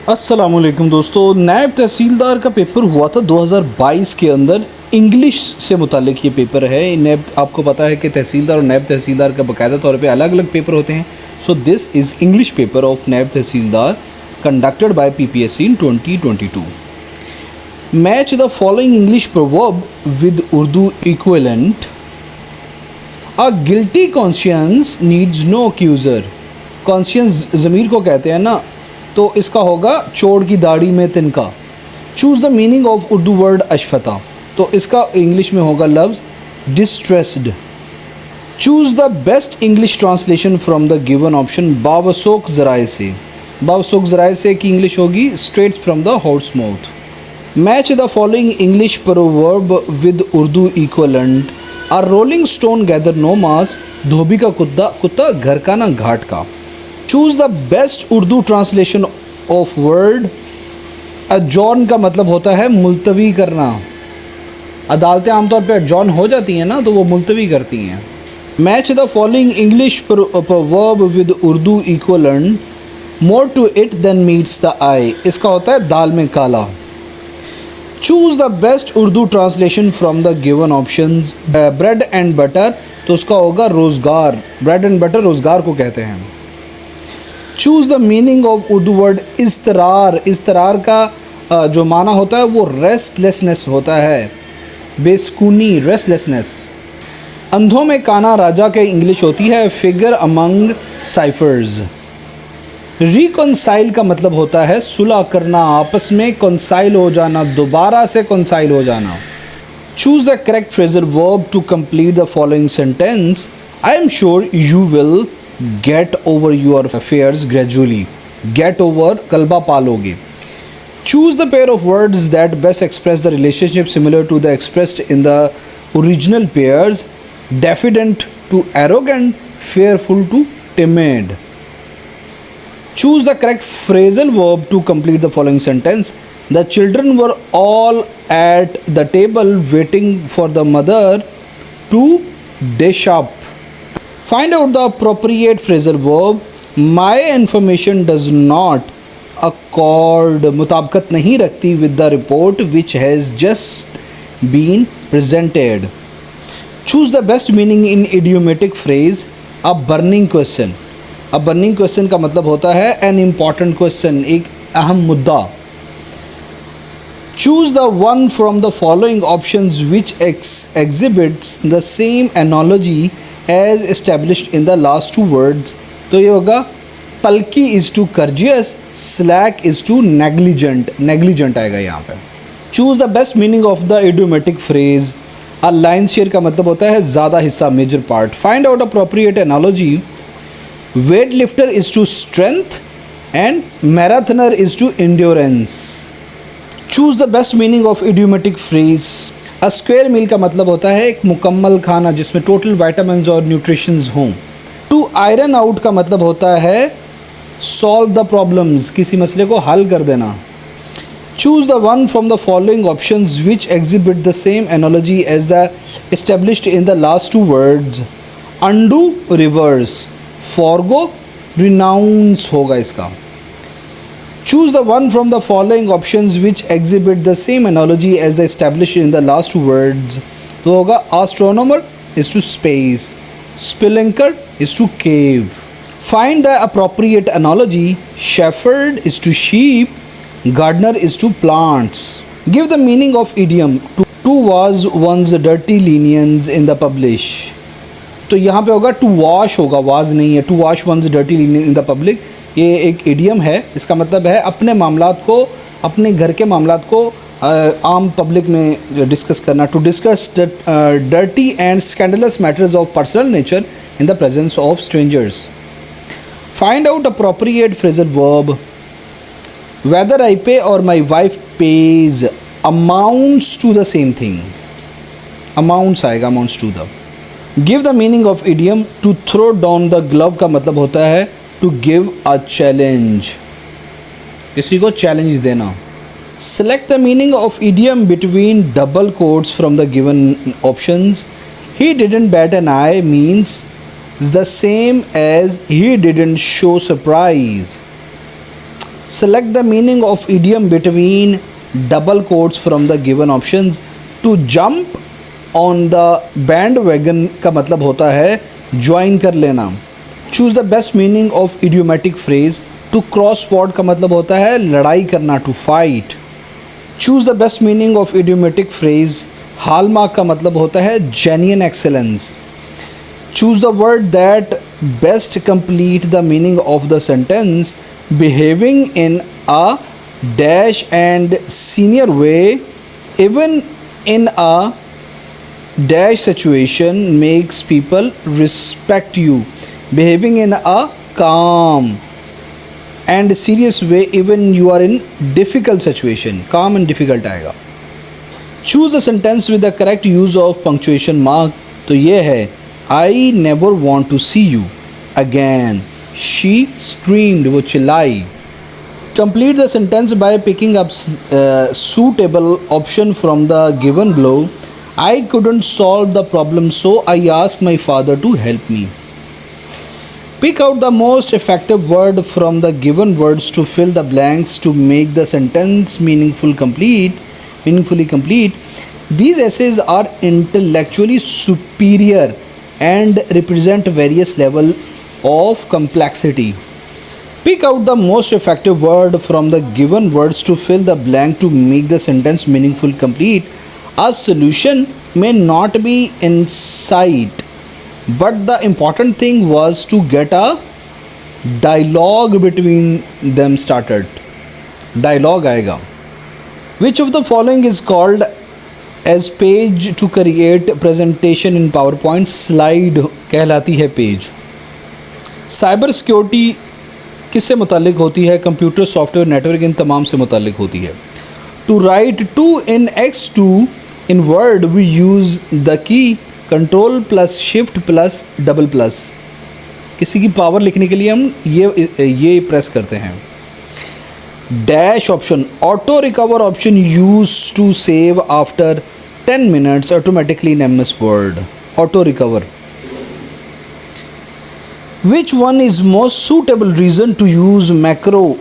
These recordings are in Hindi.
अस्सलामुअलैकुम दोस्तों, नायब तहसीलदार का पेपर हुआ था 2022 के अंदर। इंग्लिश से मुतालिक ये पेपर है। नायब, आपको पता है कि तहसीलदार और नायब तहसीलदार का बाकायदा तौर पे अलग अलग पेपर होते हैं। So this is English paper of Naib Tehsildar conducted by PPSC in 2022। Match the following English proverb with Urdu equivalent. A guilty conscience needs no accuser. Conscience ज़मीर को कहते हैं ना, तो इसका होगा चोर की दाढ़ी में तिनका। Choose the meaning of Urdu word अशफता, तो इसका इंग्लिश में होगा लफ्ज़ distressed. Choose the best English translation from the given option. बावसूख ज़राए से, बावसूख ज़राए से की इंग्लिश होगी straight from the horse mouth. Match the following English proverb with Urdu equivalent. A rolling stone gather no moss. धोबी का कुत्ता घर का ना घाट का। Choose the best Urdu translation of word अजॉर्न का मतलब होता है मुलतवी करना। अदालतें आमतौर पर अजॉर्न हो जाती हैं ना, तो वो मुलतवी करती हैं। Match the following English proverb with Urdu equivalent. More to it than meets the eye, इसका होता है दाल में काला। Choose the best Urdu translation from the given options. Bread and butter, तो उसका होगा रोज़गार। ब्रेड एंड बटर रोज़गार को कहते हैं। Choose the meaning of Urdu word इस्तरार। इस्तरार का जो माना होता है वो रेस्टलेसनेस होता है, बेसुकूनी, रेस्टलेसनेस। अंधों में काना राजा के इंग्लिश होती है फिगर अमंग साइफर्स। रिकॉन्साइल का मतलब होता है सुलह करना, आपस में कॉन्साइल हो जाना, दोबारा से कॉन्साइल हो जाना। Choose the correct phrasal verb to complete the following sentence. I am sure you will get over your affairs gradually. Get over कलबा पालोगे। Choose the pair of words that best express the relationship similar to the expressed in the original pairs. Diffident to arrogant, fearful to timid. Choose the correct phrasal verb to complete the following sentence. The children were all at the table waiting for the mother to dish up. Find out the appropriate phrasal verb. My information does not accord, मुताबिकत नहीं रखती with the report which has just been presented. Choose the best meaning in idiomatic phrase. A burning question. अब बर्निंग क्वेश्चन का मतलब होता है एन इम्पॉर्टेंट क्वेश्चन, एक अहम मुद्दा। Choose the one from the following options which exhibits the same analogy as established in the last two words. तो ये होगा plucky is to courageous, slack is to negligent. Negligent आएगा यहाँ पे। Choose the best meaning of the idiomatic phrase. A lion share का मतलब होता है ज़्यादा हिस्सा, major part. Find out appropriate analogy. Weightlifter is to strength and marathoner is to endurance. Choose the best meaning of idiomatic phrase. A square meal का मतलब होता है एक मुकम्मल खाना जिसमें टोटल vitamins और nutritions हों। To iron out का मतलब होता है solve the problems, किसी मसले को हल कर देना। Choose the one from the following options which exhibit the same analogy as the established in the last two words. Undo, reverse. Forgo, renounce होगा इसका। Choose the one from the following options which exhibit the same analogy as the establish in the last two words. तो होगा astronomer is to space, spelunker is to cave. Find the appropriate analogy. Shepherd is to sheep, gardener is to plants. Give the meaning of idiom. To wash one's dirty linens in the public. तो यहाँ पे होगा टू वॉश होगा, वाज नहीं है। To wash one's dirty in the public, ये एक इडियम है। इसका मतलब है अपने मामलात को, अपने घर के मामलात को आम पब्लिक में डिस्कस करना। To discuss dirty and scandalous matters of personal nature in the presence of strangers. Find out appropriate phrasal verb. Whether I pay और my wife pays amounts to the same thing. Amounts आएगा, amounts to the. Give the meaning of idiom. To throw down the glove का मतलब होता है टू गिव अ चैलेंज, किसी को चैलेंज देना। Select the meaning of idiom between double quotes from the given options. He didn't bat an eye means the same as he didn't show surprise. Select the meaning of idiom between double quotes from the given options. To jump on the bandwagon का मतलब होता है ज्वाइन कर लेना. Choose the best meaning of idiomatic phrase. To cross sword का मतलब होता है लड़ाई करना, to fight. Choose the best meaning of idiomatic phrase. hallmark का मतलब होता है genuine excellence. Choose the word that best complete the meaning of the sentence. Behaving in a dash and senior way even in a dash situation makes people respect you. Behaving in a calm and serious way even you are in difficult situation. Calm and difficult आएगा. Choose a sentence with the correct use of punctuation mark. तो ये है I never want to see you again. She screamed. वो चिल्लाई. Complete the sentence by picking up suitable option from the given below. I couldn't solve the problem so I asked my father to help me. Pick out the most effective word from the given words to fill the blanks to make the sentence meaningfully complete. These essays are intellectually superior and represent various levels of complexity. Pick out the most effective word from the given words to fill the blank to make the sentence meaningfully complete. A solution may not be in sight, but the important thing was to get a dialogue between them started. Dialogue आएगा. Which of the following is called as page to create presentation in PowerPoint? Slide कहलाती है पेज. साइबर सिक्योरिटी किससे मुतालिक होती है? कंप्यूटर, सॉफ्टवेयर, नेटवर्क, इन तमाम से मुतालिक होती है. To write 2 in x2 in word we use the key control plus shift plus double plus. किसी की पावर लिखने के लिए हम ये प्रेस करते हैं. Dash option auto recover option use to save after 10 minutes automatically in MS Word. Auto recover. Which one is most suitable reason to use macro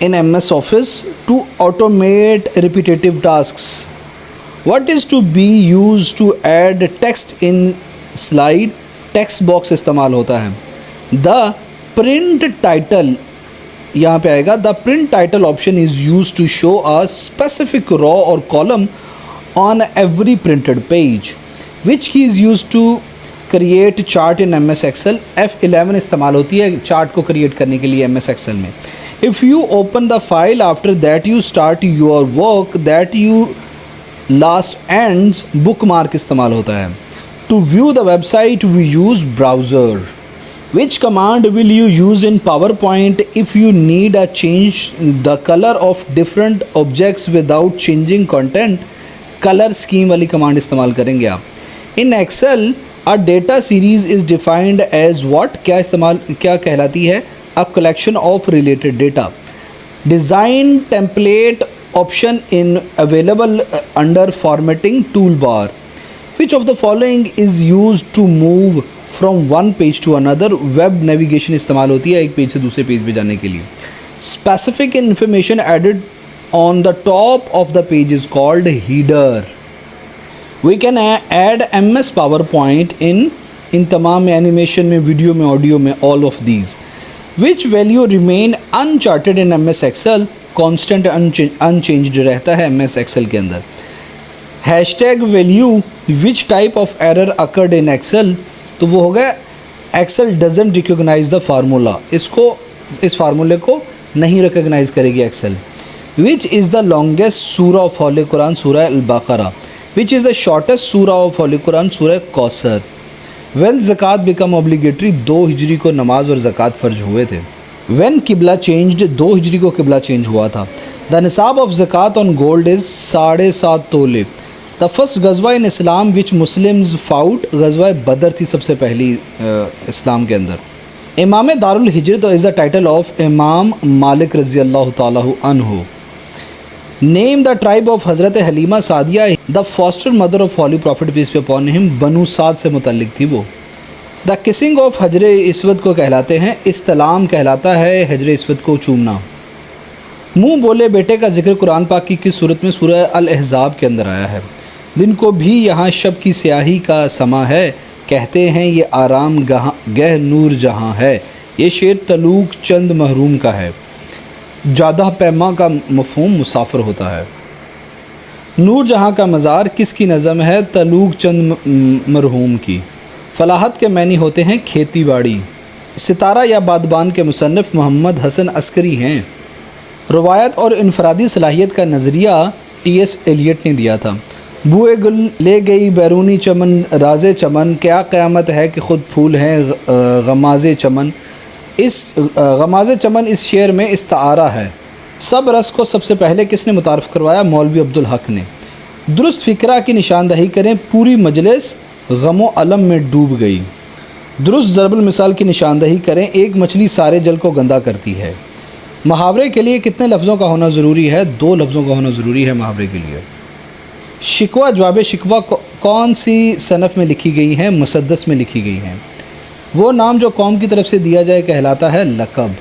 in MS Office to automate repetitive tasks? What is to be used to add text in slide? Text box इस्तेमाल होता है. The print title यहाँ पे आएगा. The print title option is used to show a specific row or column on every printed page. Which key is used to create chart in MS Excel? F11 इस्तेमाल होती है चार्ट को क्रिएट करने के लिए MS Excel में. If you open the file after that you start your work that you last ends bookmark इस्तेमाल होता है. To view the website we use browser. Which command will you use in PowerPoint if you need a change the colour of different objects without changing content? Colour scheme वाली कमांड इस्तेमाल करेंगे आप. In Excel A data series is defined as what? क्या कहलाती है? A collection of related data. Design template option in available under formatting toolbar. Which of the following is used to move from one page to another? Web navigation इस्तेमाल होती है एक पेज से दूसरे पेज पे जाने के लिए. Specific information added on the top of the page is called header. We can add MS PowerPoint in तमाम में, एनिमेशन में, वीडियो में, ऑडियो में, all of these. Which value remain uncharted in MS Excel? Constant unchanged रहता है MS Excel के अंदर. Hashtag value which type of error occurred in Excel? तो वो होगा Excel doesn't recognize the formula. इस फार्मूले को नहीं रिकॉग्नाइज करेगी Excel. Which is the longest surah of Holy Quran? Surah Al-Baqarah. Which is the shortest surah of Holy Quran? Surah Kausar. When zakat become obligatory? 2 हिजरी को नमाज और ज़कात फ़र्ज हुए थे. When किबला changed? 2 हिजरी को किबला चेंज हुआ था. The निसाब of zakat on gold is 7.5 तोले. The first गज़वा in Islam which Muslims fought? गज़वा बदर थी सबसे पहली इस्लाम के अंदर. इमाम दारुल हिजरत is the title of इमाम मालिक रज़ी अल्लाह ताला अन्हु. Name the tribe of हज़रत Halima Sadia, the foster mother of Holy Prophet peace be upon him. बनु साद से मुतल्लिक थी वो. The kissing of हजर इसवद को कहलाते हैं. इस्तलाम कहलाता है हजर इसवद को चूमना. मुंह बोले बेटे का जिक्र कुरान पाक की किस सूरत में? सूरह अल अहज़ाब के अंदर आया है। दिन को भी यहाँ शब की स्याही का समा है, कहते हैं ये आराम गह नूर जहाँ है। ये शेर तलूक चंद महरूम का है। जादा पैमा का मफ़हूम मुसाफिर होता है। नूर जहाँ का मज़ार किसकी नज़म है? तलूक चंद मरहूम की। फलाहत के मैनी होते हैं खेती बाड़ी। सितारा या बादबान के मुसन्निफ़ मोहम्मद हसन अस्करी हैं। रवायत और इनफरादी सलाहियत का नज़रिया T.S. एलियट ने दिया था। बुए गुल ले गई बैरूनी चमन राज़े चमन, क्या क़यामत है कि ख़ुद फूल हैं गमाज़े चमन। इस गमाज़े चमन इस शेर में इस्तारा है। सब रस को सबसे पहले किसने मुतारफ़ करवाया? मौलवी अब्दुल हक ने। दुरुस्त फ़िक्रा की निशानदही करें, पूरी मजलिस गमो अलम में डूब गई। दुरुस्त ज़रबुल मिसाल की निशानदही करें, एक मछली सारे जल को गंदा करती है। मुहावरे के लिए कितने लफ्ज़ों का होना ज़रूरी है? 2 लफ्ज़ों का होना ज़रूरी है मुहावरे के लिए। शिकवा जवाब शिकवा कौन सी सनफ़ में लिखी गई हैं? मुसद्दस में लिखी गई हैं। वो नाम जो कौम की तरफ से दिया जाए कहलाता है लक़ब।